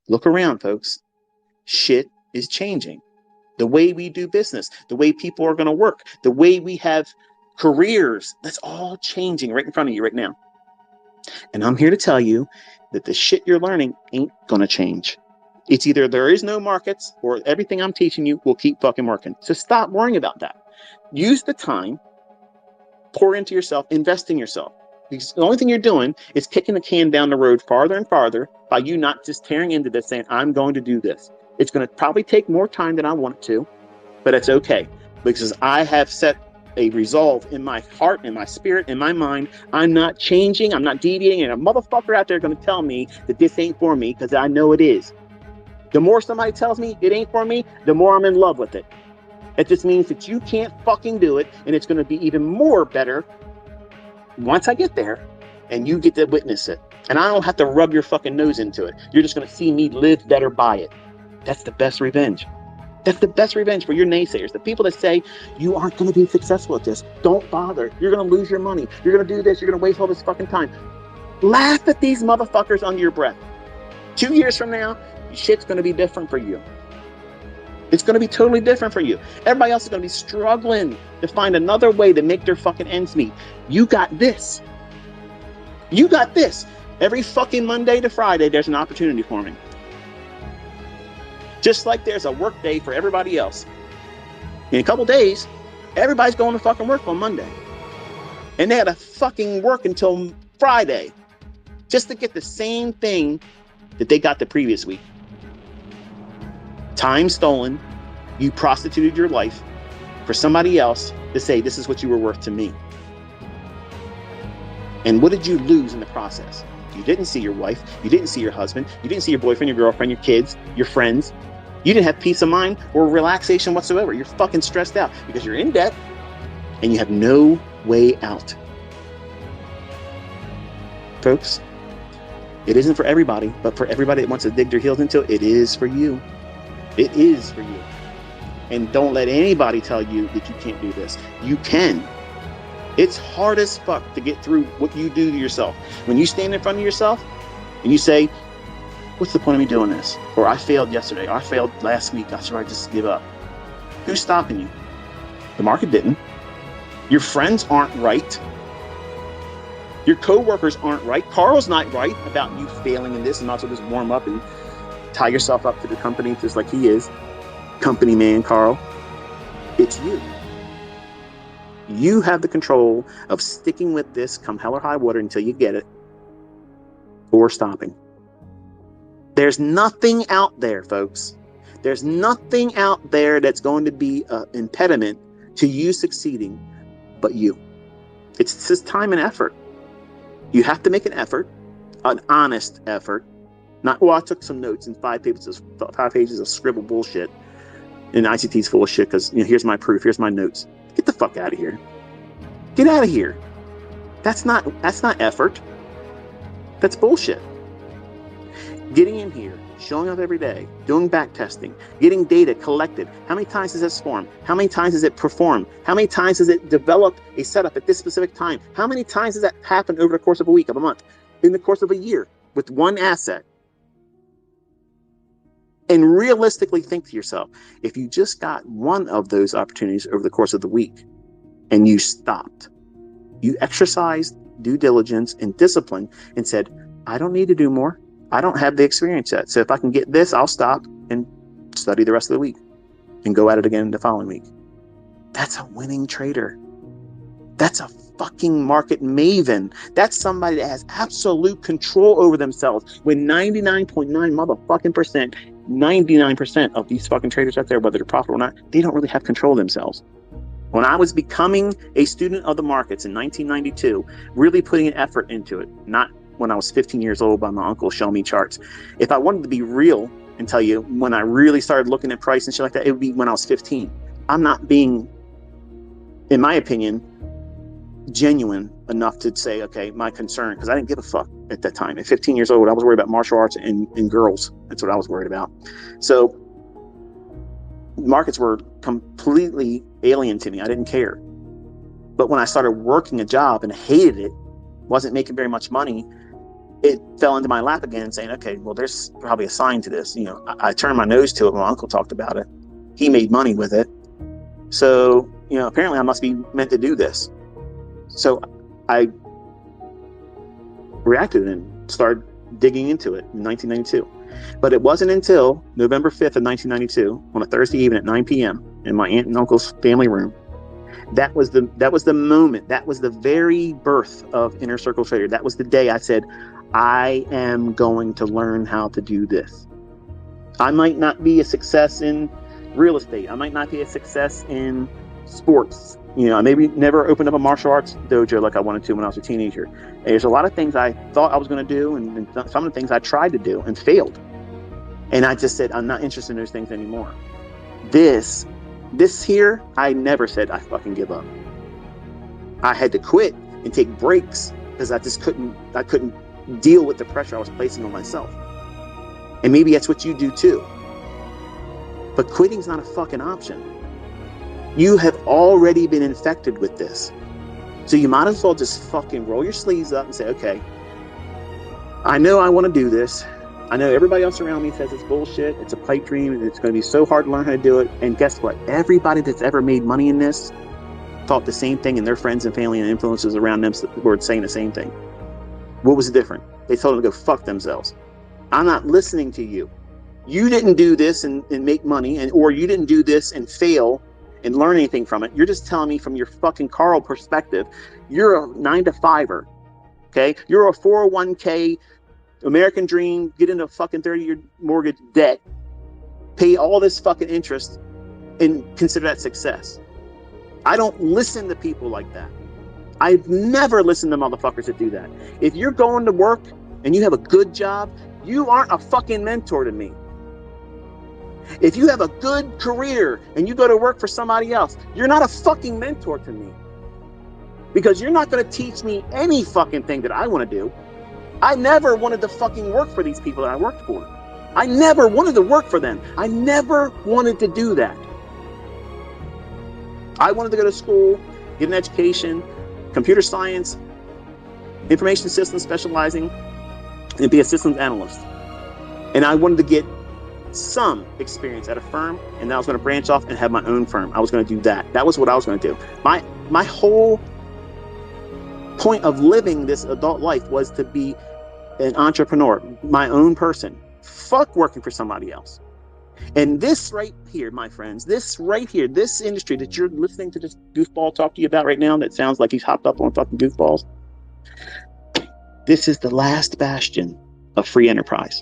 Look around, folks. Shit is changing. The way we do business, the way people are going to work, the way we have careers, that's all changing right in front of you right now. And I'm here to tell you that the shit you're learning ain't going to change. It's either there is no markets or everything I'm teaching you will keep fucking working. So stop worrying about that. Use the time, pour into yourself, invest in yourself. Because the only thing you're doing is kicking the can down the road farther and farther by you not just tearing into this saying, I'm going to do this. It's going to probably take more time than I want it to, but it's okay because I have set a resolve in my heart, in my spirit, in my mind. I'm not changing. I'm not deviating. And a motherfucker out there going to tell me that this ain't for me because I know it is. The more somebody tells me it ain't for me, the more I'm in love with it. It just means that you can't fucking do it. And it's going to be even more better once I get there and you get to witness it. And I don't have to rub your fucking nose into it. You're just going to see me live better by it. That's the best revenge. That's the best revenge for your naysayers. The people that say, you aren't going to be successful at this. Don't bother. You're going to lose your money. You're going to do this. You're going to waste all this fucking time. Laugh at these motherfuckers under your breath. 2 years from now, shit's going to be different for you. It's going to be totally different for you. Everybody else is going to be struggling to find another way to make their fucking ends meet. You got this. You got this. Every fucking Monday to Friday, there's an opportunity for me. Just like there's a work day for everybody else. In a couple days, everybody's going to fucking work on Monday. And they had to fucking work until Friday just to get the same thing that they got the previous week. Time stolen. You prostituted your life for somebody else to say this is what you were worth to me. And what did you lose in the process? You didn't see your wife. You didn't see your husband. You didn't see your boyfriend, your girlfriend, your kids, your friends. You didn't have peace of mind or relaxation whatsoever. You're fucking stressed out because you're in debt and you have no way out. Folks, it isn't for everybody, but for everybody that wants to dig their heels into it, it is for you. It is for you. And don't let anybody tell you that you can't do this. You can. It's hard as fuck to get through what you do to yourself. When you stand in front of yourself and you say, what's the point of me doing this? Or I failed yesterday. Or I failed last week. I should just give up. Who's stopping you? The market didn't. Your friends aren't right. Your co-workers aren't right. Carl's not right about you failing in this and also just warm up and tie yourself up to the company just like he is. Company man, Carl. It's you. You have the control of sticking with this come hell or high water until you get it or stopping. There's nothing out there, folks. There's nothing out there that's going to be an impediment to you succeeding but you. It's just time and effort. You have to make an effort, an honest effort. Not, well, I took some notes in 5 pages of scribble bullshit. And ICT's full of shit because, here's my proof, here's my notes. Get the fuck out of here. Get out of here. That's not effort. That's bullshit. Getting in here, showing up every day, doing back testing, getting data collected. How many times does this form? How many times does it perform? How many times does it develop a setup at this specific time? How many times does that happen over the course of a week, of a month, in the course of a year with one asset? And realistically think to yourself, if you just got one of those opportunities over the course of the week and you stopped, you exercised due diligence and discipline and said, I don't need to do more. I don't have the experience yet. So if I can get this, I'll stop and study the rest of the week and go at it again the following week. That's a winning trader. That's a fucking market maven. That's somebody that has absolute control over themselves when 99.9 motherfucking percent, 99% of these fucking traders out there, whether they're profitable or not, they don't really have control of themselves. When I was becoming a student of the markets in 1992, really putting an effort into it, not when I was 15 years old by my uncle showing me charts. If I wanted to be real and tell you when I really started looking at price and shit like that, it would be when I was 15. I'm not being, in my opinion, genuine enough to say, okay, my concern, because I didn't give a fuck at that time. At 15 years old, I was worried about martial arts and girls. That's what I was worried about. So markets were completely alien to me. I didn't care. But when I started working a job and hated it, wasn't making very much money, it fell into my lap again, saying, okay, well, there's probably a sign to this. You know, I turned my nose to it when my uncle talked about it. He made money with it. So, you know, apparently I must be meant to do this. So I reacted and started digging into it in 1992. But it wasn't until November 5th of 1992, on a Thursday evening at 9 p.m. in my aunt and uncle's family room, that was the moment. That was the very birth of Inner Circle Trader. That was the day I said, I am going to learn how to do this. I might not be a success in real estate. I might not be a success in sports. You know, I maybe never opened up a martial arts dojo like I wanted to when I was a teenager. There's a lot of things I thought I was going to do, and some of the things I tried to do and failed. And I just said, I'm not interested in those things anymore. This here, I never said I fucking give up. I had to quit and take breaks because I couldn't deal with the pressure I was placing on myself. And maybe that's what you do too. But quitting's not a fucking option. You have already been infected with this. So you might as well just fucking roll your sleeves up and say, okay, I know I want to do this. I know everybody else around me says it's bullshit. It's a pipe dream. And it's going to be so hard to learn how to do it. And guess what? Everybody that's ever made money in this thought the same thing, and their friends and family and influences around them were saying the same thing. What was the difference? They told them to go fuck themselves. I'm not listening to you. You didn't do this and make money, or you didn't do this and fail and learn anything from it. You're just telling me from your fucking Carl perspective, you're a 9-to-5er, okay? You're a 401k, American dream, get into a fucking 30-year mortgage debt, pay all this fucking interest, and consider that success. I don't listen to people like that. I've never listened to motherfuckers that do that. If you're going to work and you have a good job, you aren't a fucking mentor to me. If you have a good career and you go to work for somebody else, you're not a fucking mentor to me. Because you're not going to teach me any fucking thing that I want to do. I never wanted to fucking work for these people that I worked for. I never wanted to work for them. I never wanted to do that. I wanted to go to school, get an education, computer science, information systems specializing, and be a systems analyst. And I wanted to get some experience at a firm, and then I was going to branch off and have my own firm. I was going to do that. That was what I was going to do. My whole point of living this adult life was to be an entrepreneur, my own person. Fuck working for somebody else. And this right here, my friends, this right here, this industry that you're listening to this goofball talk to you about right now, that sounds like he's hopped up on fucking goofballs. This is the last bastion of free enterprise.